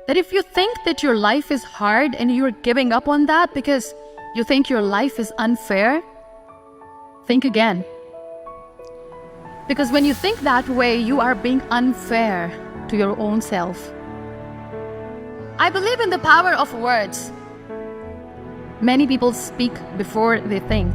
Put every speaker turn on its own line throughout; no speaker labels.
that if you think that your life is hard and you're giving up on that because you think your life is unfair, think again. Because when you think that way, you are being unfair to your own self. I believe in the power of words. Many people speak before they think.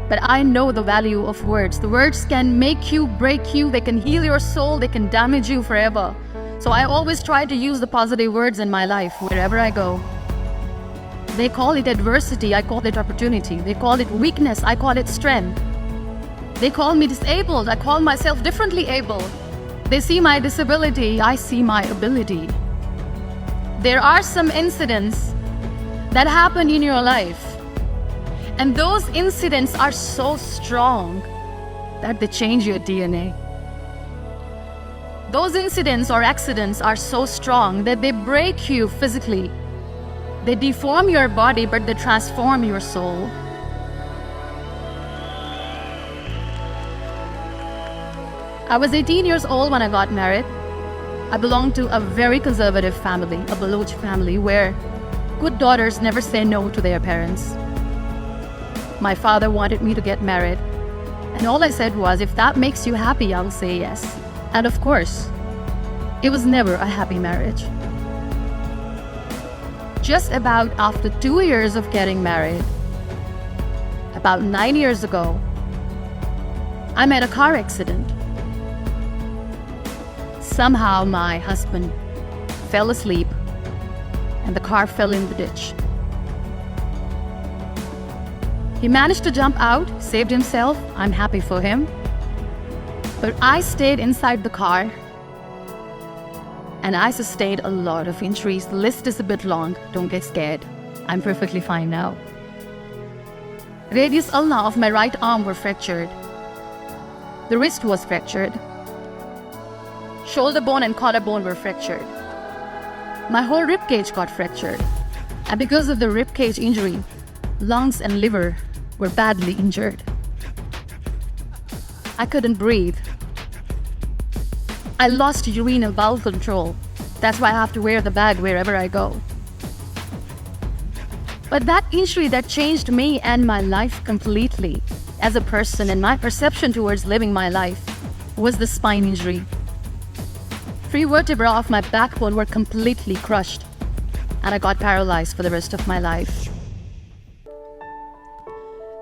But I know the value of words. The words can make you, break you, they can heal your soul, they can damage you forever. So I always try to use the positive words in my life wherever I go. They call it adversity, I call it opportunity. They call it weakness, I call it strength. They call me disabled, I call myself differently able. They see my disability, I see my ability. There are some incidents that happen in your life, and those incidents are so strong that they change your DNA. Those incidents or accidents are so strong that they break you physically. They deform your body, but they transform your soul. I was 18 years old when I got married. I belonged to a very conservative family, a Baloch family, where good daughters never say no to their parents. My father wanted me to get married, and all I said was, if that makes you happy, I'll say yes. And of course, it was never a happy marriage. Just about after 2 years of getting married, about 9 years ago, I met a car accident. Somehow my husband fell asleep and the car fell in the ditch. He managed to jump out, saved himself. I'm happy for him. But I stayed inside the car and I sustained a lot of injuries. The list is a bit long. Don't get scared. I'm perfectly fine now. Radius ulna of my right arm were fractured. The wrist was fractured. Shoulder bone and collarbone were fractured. My whole rib cage got fractured. And because of the rib cage injury, lungs and liver were badly injured. I couldn't breathe. I lost urinary bowel control. That's why I have to wear the bag wherever I go. But that injury that changed me and my life completely as a person and my perception towards living my life was the spine injury. 3 vertebrae of my backbone were completely crushed, and I got paralyzed for the rest of my life.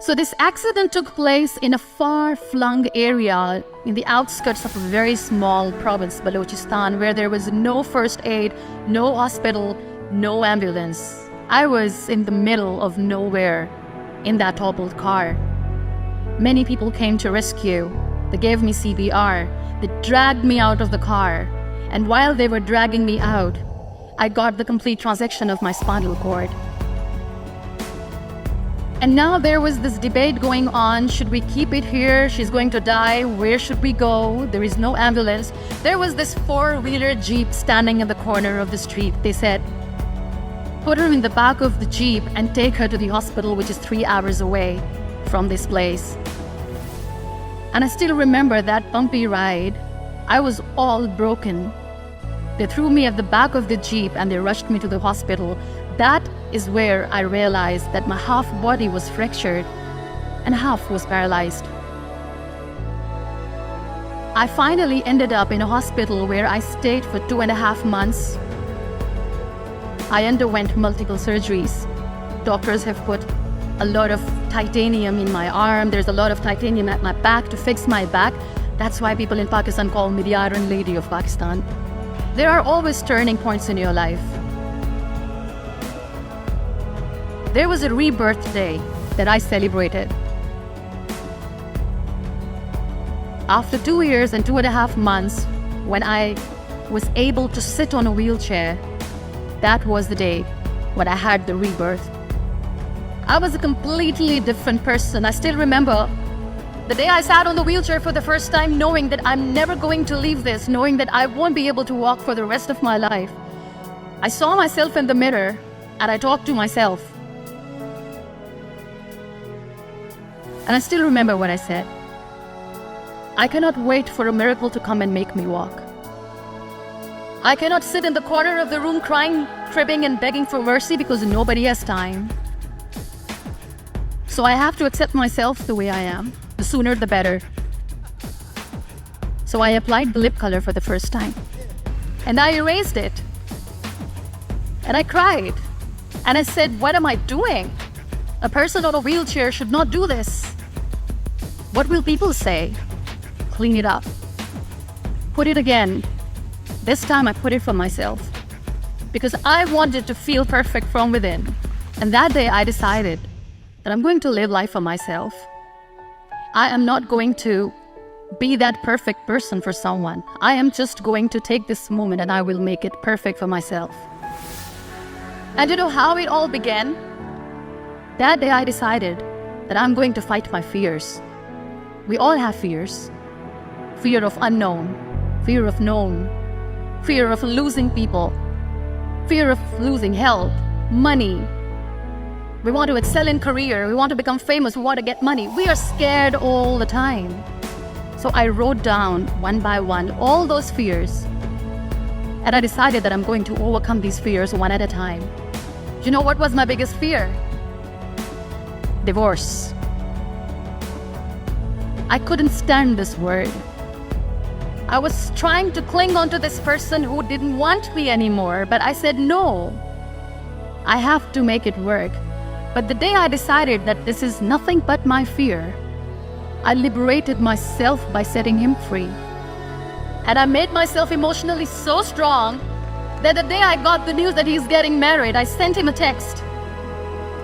So this accident took place in a far-flung area in the outskirts of a very small province, Balochistan, where there was no first aid, no hospital, no ambulance. I was in the middle of nowhere in that toppled car. Many people came to rescue. They gave me CPR. They dragged me out of the car. And while they were dragging me out, I got the complete transection of my spinal cord. And now there was this debate going on. Should we keep it here? She's going to die. Where should we go? There is no ambulance. There was this 4-wheeler Jeep standing in the corner of the street. They said, put her in the back of the Jeep and take her to the hospital, which is 3 hours away from this place. And I still remember that bumpy ride. I was all broken. They threw me at the back of the Jeep and they rushed me to the hospital. That is where I realized that my half body was fractured and half was paralyzed. I finally ended up in a hospital where I stayed for 2.5 months. I underwent multiple surgeries. Doctors have put a lot of titanium in my arm. There's a lot of titanium at my back to fix my back. That's why people in Pakistan call me the Iron Lady of Pakistan. There are always turning points in your life. There was a rebirth day that I celebrated. After 2 years and 2.5 months, when I was able to sit on a wheelchair, that was the day when I had the rebirth. I was a completely different person. I still remember the day I sat on the wheelchair for the first time, knowing that I'm never going to leave this, knowing that I won't be able to walk for the rest of my life. I saw myself in the mirror and I talked to myself. And I still remember what I said. I cannot wait for a miracle to come and make me walk. I cannot sit in the corner of the room crying, cribbing and begging for mercy because nobody has time. So I have to accept myself the way I am. The sooner the better. So I applied the lip color for the first time. And I erased it. And I cried. And I said, what am I doing? A person on a wheelchair should not do this. What will people say? Clean it up. Put it again. This time I put it for myself. Because I wanted to feel perfect from within. And that day I decided that I'm going to live life for myself. I am not going to be that perfect person for someone. I am just going to take this moment and I will make it perfect for myself. And you know how it all began? That day I decided that I'm going to fight my fears. We all have fears. Fear of unknown, fear of known, fear of losing people, fear of losing health, money. We want to excel in career, we want to become famous, we want to get money. We are scared all the time. So I wrote down one by one all those fears. And I decided that I'm going to overcome these fears one at a time. You know what was my biggest fear? Divorce. I couldn't stand this word. I was trying to cling on to this person who didn't want me anymore, but I said no. I have to make it work. But the day I decided that this is nothing but my fear, I liberated myself by setting him free. And I made myself emotionally so strong that the day I got the news that he's getting married, I sent him a text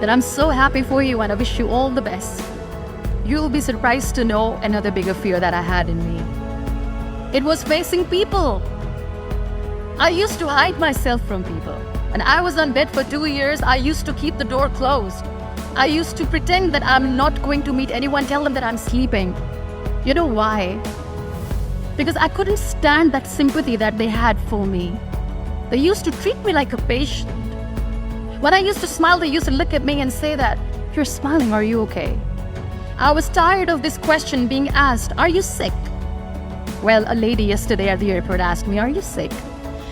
that I'm so happy for you and I wish you all the best. You'll be surprised to know another bigger fear that I had in me. It was facing people. I used to hide myself from people. And I was on bed for 2 years. I used to keep the door closed. I used to pretend that I'm not going to meet anyone, tell them that I'm sleeping. You know why? Because I couldn't stand that sympathy that they had for me. They used to treat me like a patient. When I used to smile, they used to look at me and say that, "You're smiling, are you okay?" I was tired of this question being asked, "Are you sick?" Well, a lady yesterday at the airport asked me, "Are you sick?"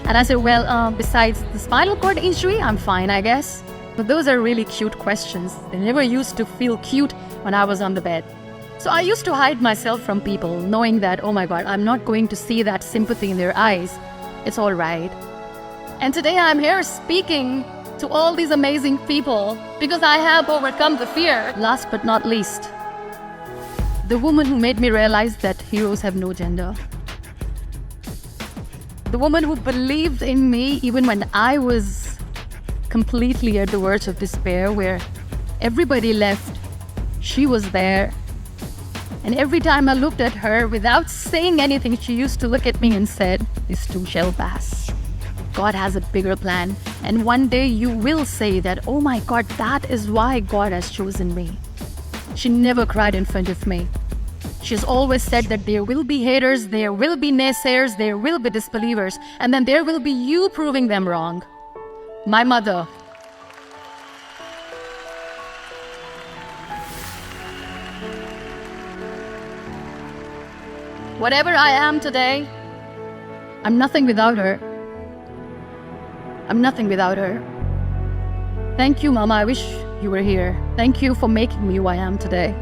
And I said, well, besides the spinal cord injury, I'm fine, I guess. But those are really cute questions. They never used to feel cute when I was on the bed. So I used to hide myself from people, knowing that, oh my God, I'm not going to see that sympathy in their eyes. It's all right. And today I'm here speaking to all these amazing people because I have overcome the fear. Last but not least, the woman who made me realize that heroes have no gender. The woman who believed in me even when I was completely at the verge of despair, where everybody left, she was there. And every time I looked at her, without saying anything, she used to look at me and said, "This too shall pass. God has a bigger plan. And one day you will say that, oh my God, that is why God has chosen me." She never cried in front of me. She's always said that there will be haters, there will be naysayers, there will be disbelievers, and then there will be you proving them wrong. My mother. Whatever I am today, I'm nothing without her. I'm nothing without her. Thank you, Mama. I wish you were here. Thank you for making me who I am today.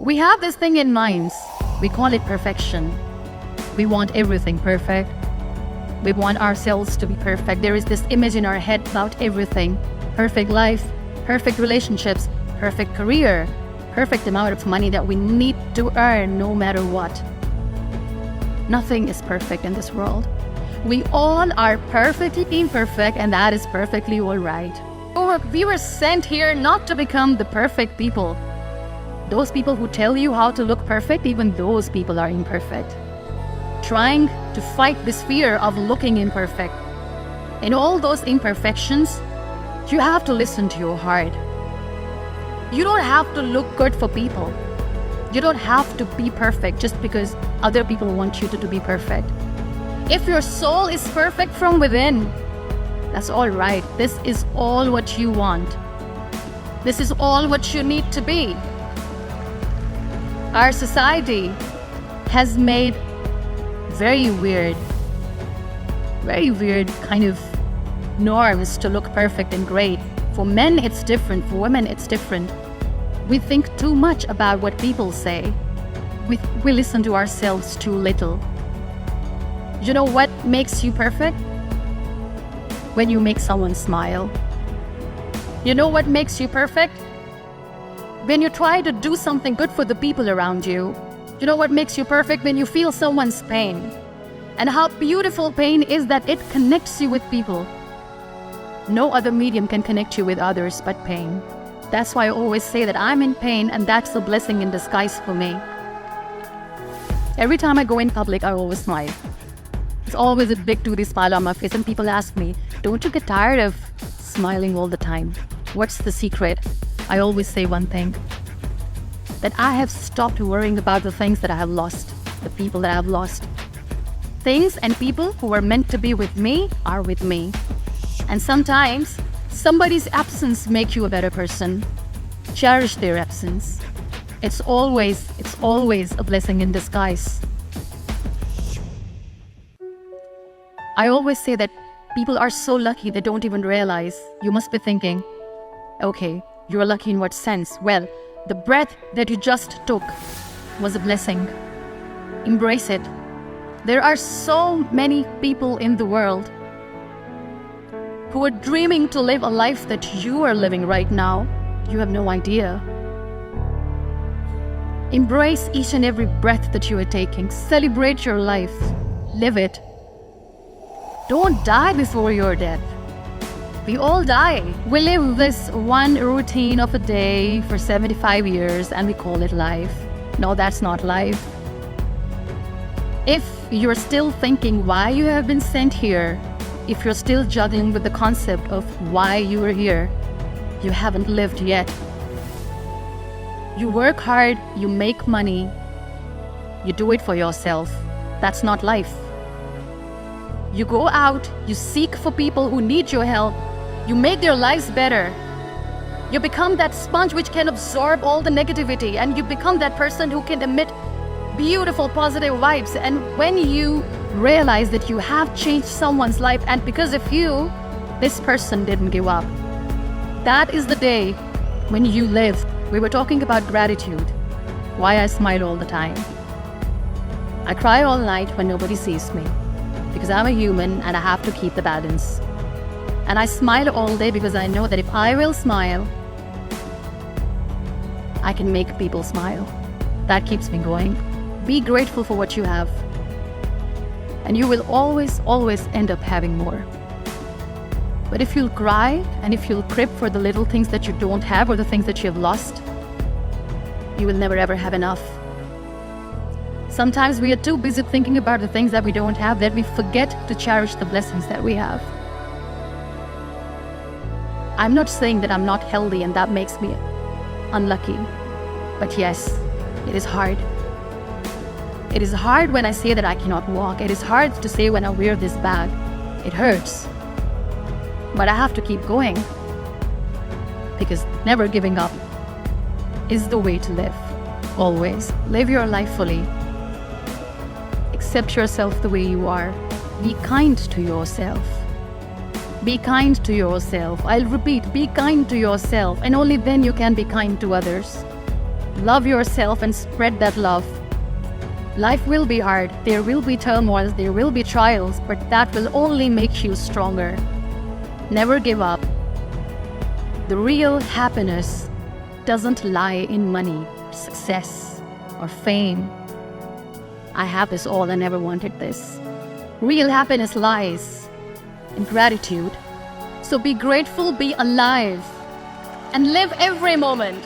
We have this thing in minds. We call it perfection. We want everything perfect. We want ourselves to be perfect. There is this image in our head about everything. Perfect life, perfect relationships, perfect career, perfect amount of money that we need to earn no matter what. Nothing is perfect in this world. We all are perfectly imperfect, and that is perfectly all right. We were sent here not to become the perfect people. Those people who tell you how to look perfect, even those people are imperfect. Trying to fight this fear of looking imperfect. In all those imperfections, you have to listen to your heart. You don't have to look good for people. You don't have to be perfect just because other people want you to be perfect. If your soul is perfect from within, that's all right. This is all what you want. This is all what you need to be. Our society has made very weird kind of norms to look perfect and great. For men, it's different. For women, it's different. We think too much about what people say. We listen to ourselves too little. You know what makes you perfect? When you make someone smile. You know what makes you perfect? When you try to do something good for the people around you. You know what makes you perfect? When you feel someone's pain. And how beautiful pain is that it connects you with people. No other medium can connect you with others but pain. That's why I always say that I'm in pain, and that's a blessing in disguise for me. Every time I go in public, I always smile. It's always a big toothy smile on my face, and people ask me, don't you get tired of smiling all the time? What's the secret? I always say one thing, that I have stopped worrying about the things that I have lost, the people that I have lost. Things and people who were meant to be with me are with me. And sometimes, somebody's absence makes you a better person. Cherish their absence. It's always a blessing in disguise. I always say that people are so lucky they don't even realize. You must be thinking, okay, you're lucky in what sense? Well, the breath that you just took was a blessing. Embrace it. There are so many people in the world who are dreaming to live a life that you are living right now. You have no idea. Embrace each and every breath that you are taking. Celebrate your life. Live it. Don't die before your death. We all die. We live this one routine of a day for 75 years and we call it life. No, that's not life. If you're still thinking why you have been sent here, if you're still juggling with the concept of why you are here, you haven't lived yet. You work hard, you make money, you do it for yourself. That's not life. You go out, you seek for people who need your help, you make their lives better. You become that sponge which can absorb all the negativity, and you become that person who can emit beautiful positive vibes. And when you realize that you have changed someone's life, and because of you, this person didn't give up, that is the day when you live. We were talking about gratitude, why I smile all the time. I cry all night when nobody sees me, because I'm a human and I have to keep the balance. And I smile all day because I know that if I will smile, I can make people smile. That keeps me going. Be grateful for what you have, and you will always end up having more. But if you'll cry and if you'll crib for the little things that you don't have or the things that you have lost, you will never ever have enough. Sometimes we are too busy thinking about the things that we don't have that we forget to cherish the blessings that we have. I'm not saying that I'm not healthy and that makes me unlucky, but yes, it is hard. It is hard when I say that I cannot walk. It is hard to say when I wear this bag. It hurts. But I have to keep going, because never giving up is the way to live. Always live your life fully. Accept yourself the way you are. Be kind to yourself. Be kind to yourself. I'll repeat, be kind to yourself, and only then you can be kind to others. Love yourself and spread that love. Life will be hard. There will be turmoils, there will be trials, but that will only make you stronger. Never give up. The real happiness doesn't lie in money, success, or fame. I have this all, I never wanted this. Real happiness lies in gratitude. So be grateful, be alive, and live every moment.